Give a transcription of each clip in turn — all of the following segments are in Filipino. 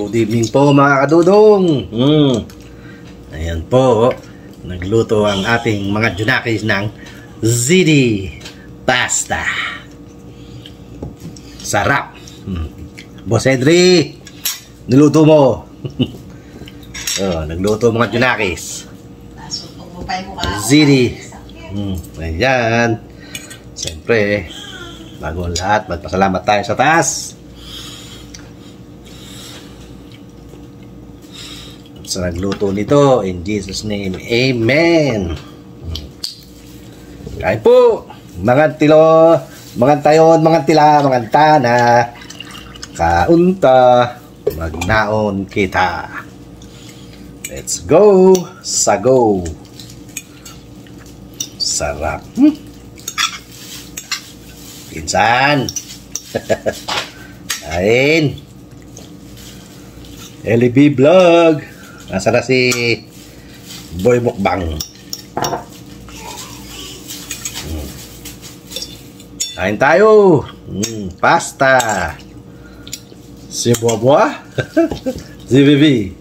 Good evening po mga kadudong. Ayan po, nagluto ang ating mga junakis ng ziti pasta. Sarap. Boss Edri, niluto mo. Nagluto mga junakis. Ziti. Ayan. Siyempre, bago ang lahat, magpasalamat tayo sa taas. Sa nagluto nito, in Jesus name, amen. Kain po, mga tilo, mga tayon, mga tila, mga tana, kaunta, magnaon kita. Let's go, sago. Sarap. Pinsan. Kain. LB Vlog. Nasa na si Boy Mukbang. Kain tayo. Pasta. Si Boboa. Si Bibi.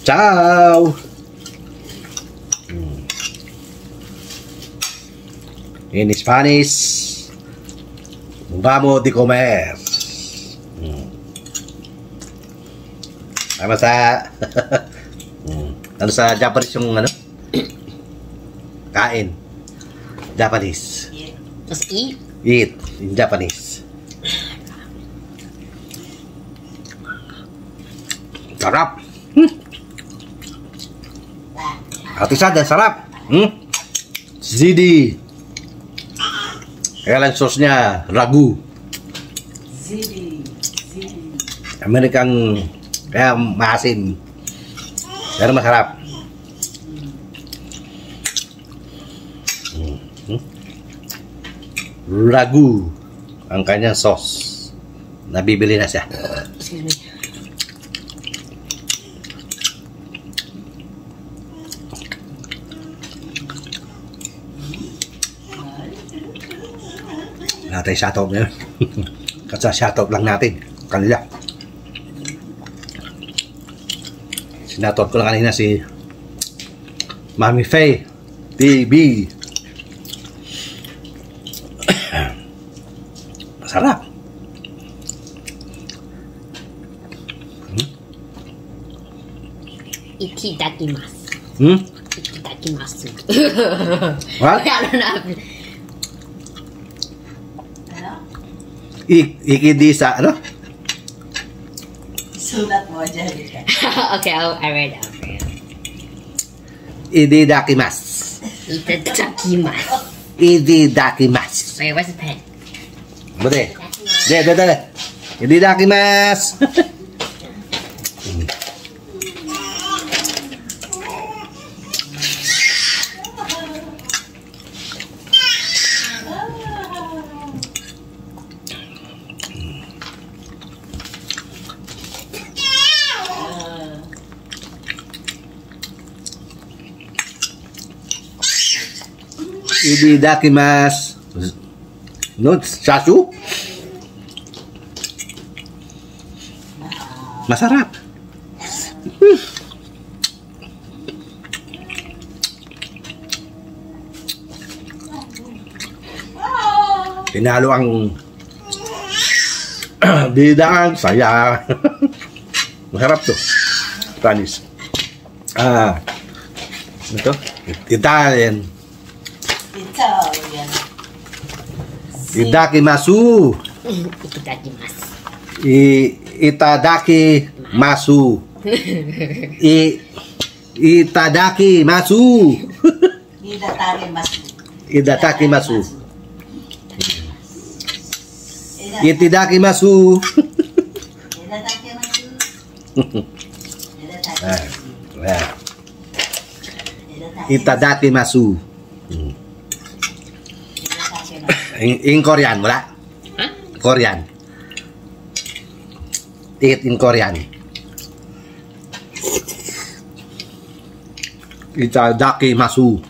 Ciao. In Spanish, vamos de comer. Tama sa ano sa Japanese yung ano? Kain. Japanese. Just eat? Eat in Japanese. Sarap. Ate Sada, sarap. Ziti. Kaya lang sauce niya, ragu. Ziti. American, kaya maasim. Pero masarap. Ragu ang kanyang sauce. Nabibili na siya. Excuse me. Natin shoutout na yun. Kasi shoutout lang natin kanila. Sinoutout ko lang kanina si Mami Faye TV. Masarap. Itadakimasu. Itadakimasu. What? I don't know. Ikidi sa ano? Sulat mo dyan. Okay, I read it. Itadakimasu. Itadakimasu. Itadakimasu. Wait, where's the pen? Bude. Dale. Itadakimasu. Itadakimasu. No, shasu? Masarap. Pinalo ang bidaan, saya. Masarap to. Spanish. Ito? Italian. Italian. Itadakimasu. Itadakimasu. Itadakimasu. Itadakimasu. Itadakimasu. Itadakimasu. Itadakimasu. In Korean, wala? Huh? Korean. Eat in Korean. Itadakimasu.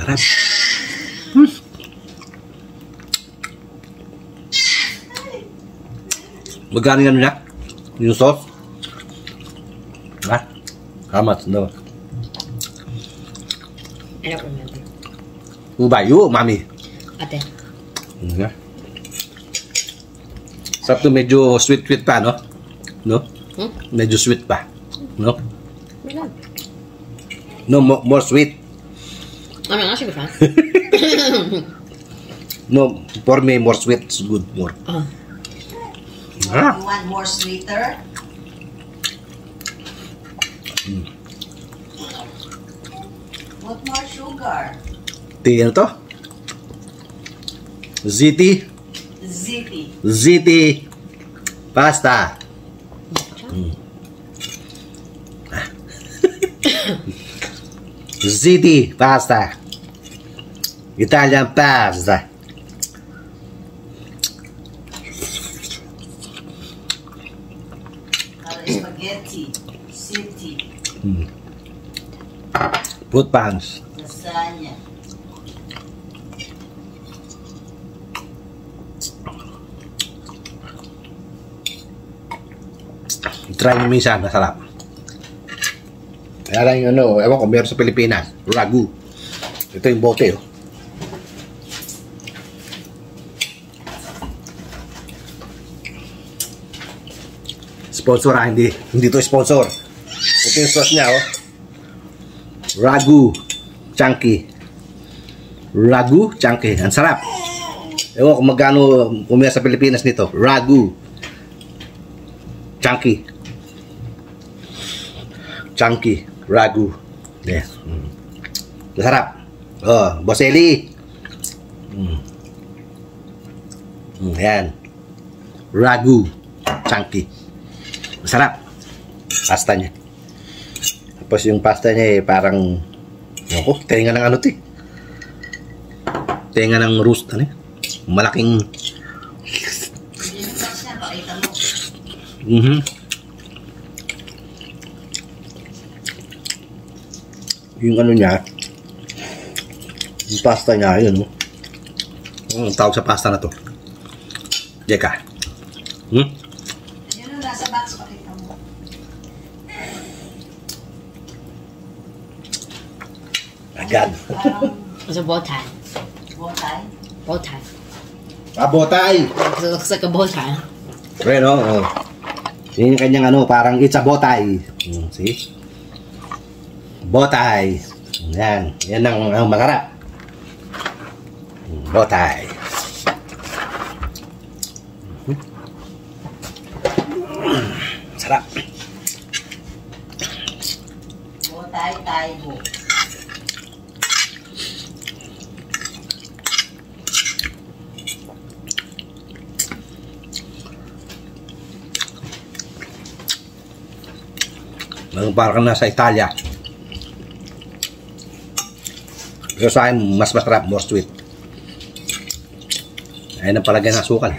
Sarap. Magkano yan na? Yung sauce? Ha? How much? No. I don't remember. Who buy you, mommy? Ate. Yeah. Sarap to, medyo sweet-sweet pa, no? No? Hmm? Medyo sweet pa. No? Wala. No, more sweet. I mean, that should be fine. No, for me, more sweet is good. More. You want more sweeter? What more sugar? Ano to? Ziti. Ziti. Ziti. Pasta. Ziti pasta. Italian pasta. Spaghetti. City. Fruit pans. Lasagna. Try nyo minsan, masarap. Kaya lang yung ano, ewan ko, meron sa Pilipinas. Ragu. Ito yung bote, oh. Sponsor hindi to sponsor. Ito yung sauce niya, oh. Ragu chunky. Ragu chunky. Ang sarap. Ewan ko magkano kumaya sa Pilipinas nito. Ragu chunky. Chunky. Ragu. Yeah. Masarap. Oh, Boss Eli. Yan. Ragu chunky. Masarap. Pasta niya. Tapos yung pasta niya parang tenga ng ano tenga ng roast ano malaking yung ano niya yung pasta niya yun ang tawag sa pasta na to Jeka Yun ang nasa box, pakita mo. agad It's a bow tie. Botay. Bow tie. botay Because it looks like a bow tie. pero yun yung kanyang ano parang it's a botay see botay yan ang masarap botay sarap Botay, taibo. parang nasa Italia pero sa akin mas masarap more sweet ayun ang palagay ng asukal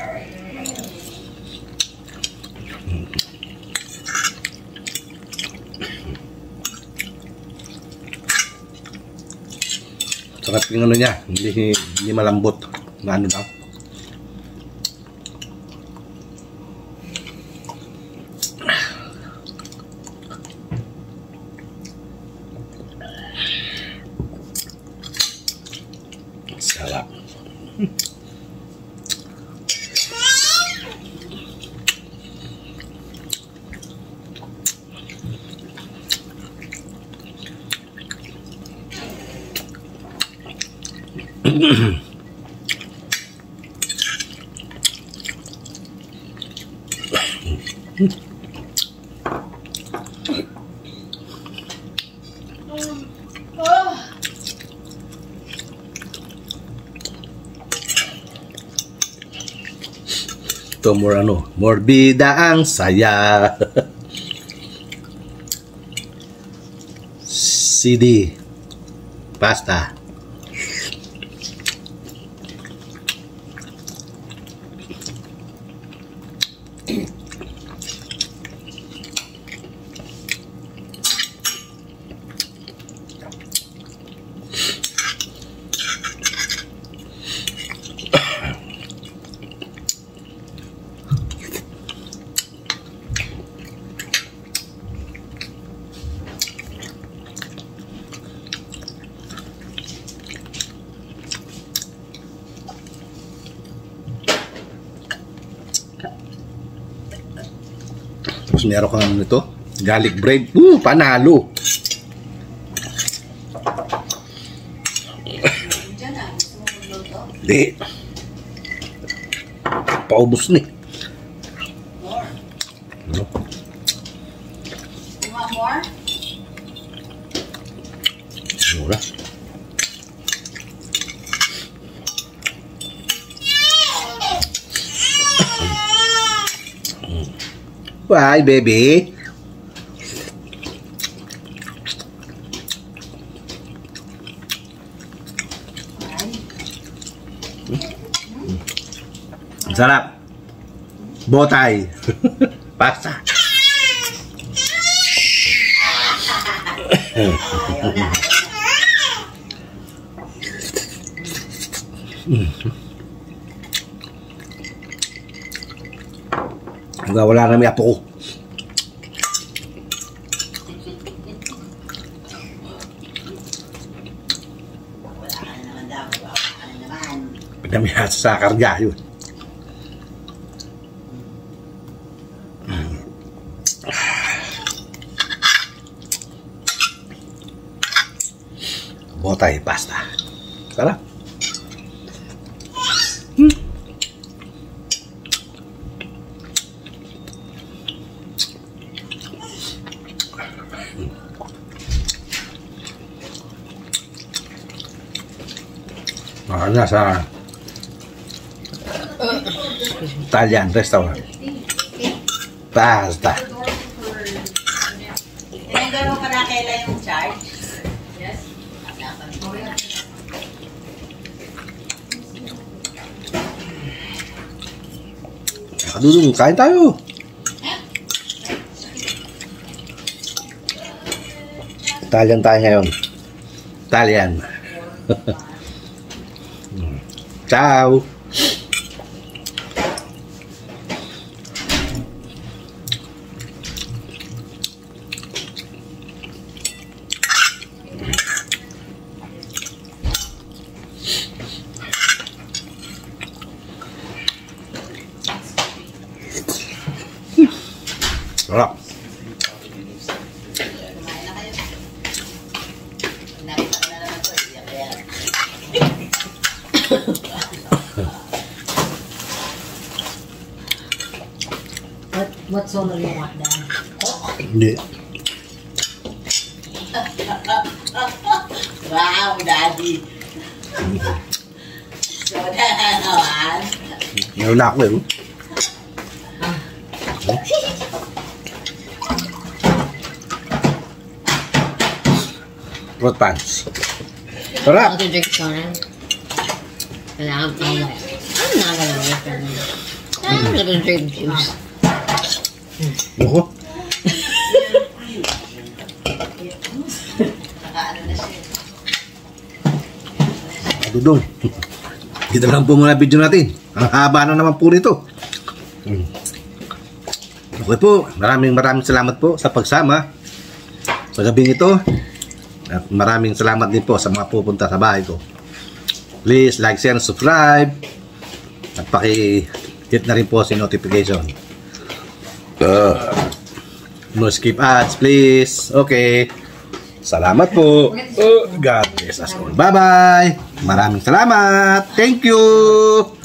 sarap yung ano niya hindi malambot na ano daw sarap ito more bida ang saya CD pasta Tapos meron kang ano nito, garlic bread. Panalo. Diyan na, gusto mo magluto? Hindi. Paubos ni. More. Ano? You want more? Mura. Why, baby? Ang sarap. Botay. Pasta. Ayaw na. Wala na may apo ko. Wala ka na naman daw. Wala ka na naman. Pinamihasa sa karga yun. Botay, pasta. Sarap. Nasa Italian restaurant. Pasta. Tinanggal mo pa na kailan yung charge? Yes. Kadudong, kain tayo. Italian tayo ngayon. Italian. Ciao. Sarap. Kumain na kayo. Nakita ko na naman ito. Kaya What song do you want, Dan? Hindi. wow, Daddy. So, na naman. Meron na ako eh. Fruit punch. Sarap. I'll drink soda. And I'm not gonna make them. I'm gonna drink juice. Ako. Nakaano na siya. Dudong. Dito lang po muna video natin. Ang haba na naman po nito. Okay po. Maraming salamat po sa pagsama sa gabing ito. At maraming salamat din po sa mga pupunta sa bahay ko. Please like, share, and subscribe. At paki-hit na rin po si notification. No skip ads, please. Okay. Salamat po. God bless us all. Bye-bye. Maraming salamat. Thank you.